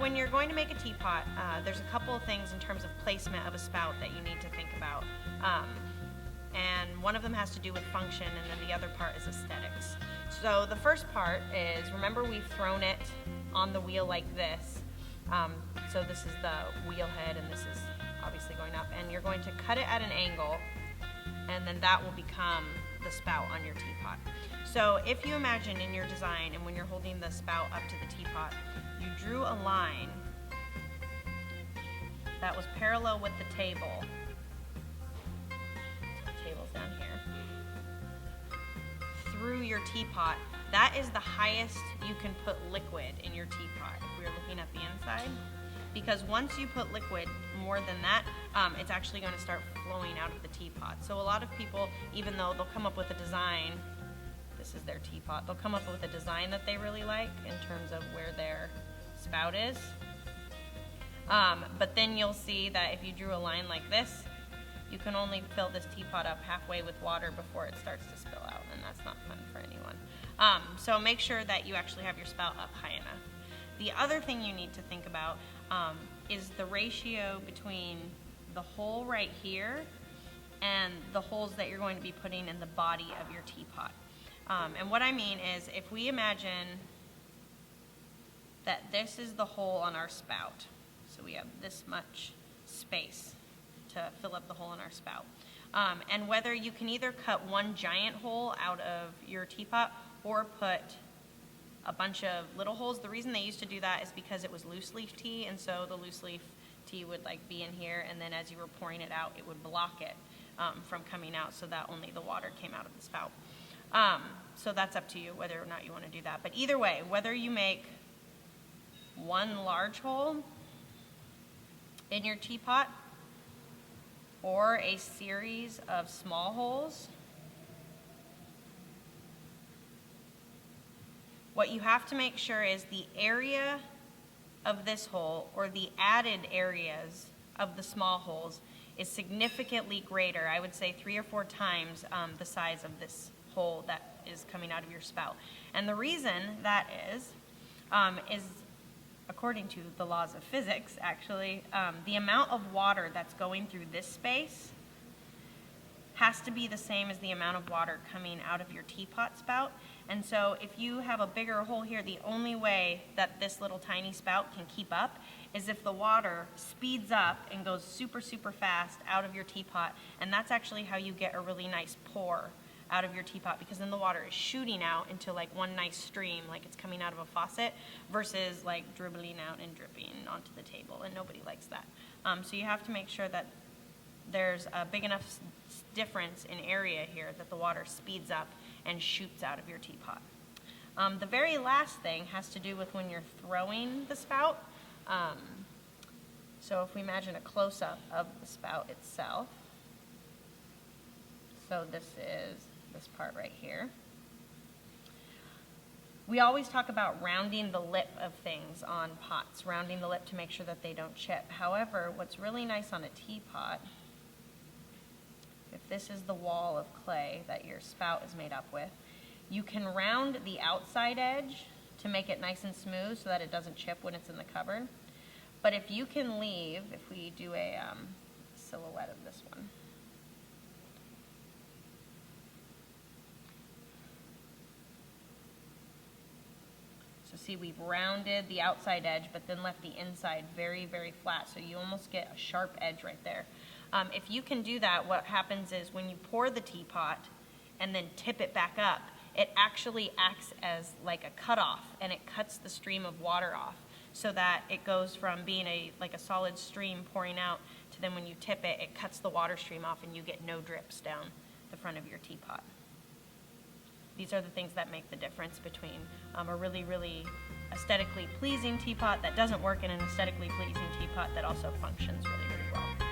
when you're going to make a teapot, there's a couple of things in terms of placement of a spout that you need to think about. And one of them has to do with function, and then the other part is aesthetics. So the first part is, remember we've thrown it on the wheel like this. So this is the wheel head, and this is obviously going up. And you're going to cut it at an angle, and then that will become the spout on your teapot. So if you imagine in your design, and when you're holding the spout up to the teapot, you drew a line that was parallel with the table. The table's down here. Through your teapot, that is the highest you can put liquid in your teapot if we are looking at the inside. Because once you put liquid more than that, it's actually going to start flowing out of the teapot. So a lot of people, even though they'll come up with a design, this is their teapot, they'll come up with a design that they really like in terms of where their spout is. But then you'll see that if you drew a line like this, you can only fill this teapot up halfway with water before it starts to spill out, and that's not fun for anyone. So make sure that you actually have your spout up high enough. The other thing you need to think about is the ratio between the hole right here and the holes that you're going to be putting in the body of your teapot. And what I mean is, if we imagine that this is the hole on our spout, so we have this much space to fill up the hole in our spout. And whether you can either cut one giant hole out of your teapot or put a bunch of little holes. The reason they used to do that is because it was loose leaf tea, and so the loose leaf tea would like be in here, and then as you were pouring it out, it would block it from coming out so that only the water came out of the spout. So that's up to you whether or not you want to do that. But either way, whether you make one large hole in your teapot or a series of small holes, what you have to make sure is the area of this hole or the added areas of the small holes is significantly greater. I would say 3 or 4 times the size of this hole that is coming out of your spout. And the reason that is according to the laws of physics, actually, the amount of water that's going through this space has to be the same as the amount of water coming out of your teapot spout. And so if you have a bigger hole here, the only way that this little tiny spout can keep up is if the water speeds up and goes super, super fast out of your teapot. And that's actually how you get a really nice pour out of your teapot, because then the water is shooting out into like one nice stream, like it's coming out of a faucet, versus like dribbling out and dripping onto the table, and nobody likes that. So you have to make sure that there's a big enough difference in area here that the water speeds up and shoots out of your teapot. The very last thing has to do with when you're throwing the spout. So if we imagine a close-up of the spout itself, so this is this part right here. We always talk about rounding the lip of things on pots, rounding the lip to make sure that they don't chip. However, what's really nice on a teapot, if this is the wall of clay that your spout is made up with, you can round the outside edge to make it nice and smooth so that it doesn't chip when it's in the cupboard. But if you can leave, if we do a silhouette of this one, so see, we've rounded the outside edge, but then left the inside very, very flat. So you almost get a sharp edge right there. If you can do that, what happens is when you pour the teapot and then tip it back up, it actually acts as like a cutoff, and it cuts the stream of water off so that it goes from being like a solid stream pouring out to then when you tip it, it cuts the water stream off and you get no drips down the front of your teapot. These are the things that make the difference between a really, really aesthetically pleasing teapot that doesn't work and an aesthetically pleasing teapot that also functions really, really well.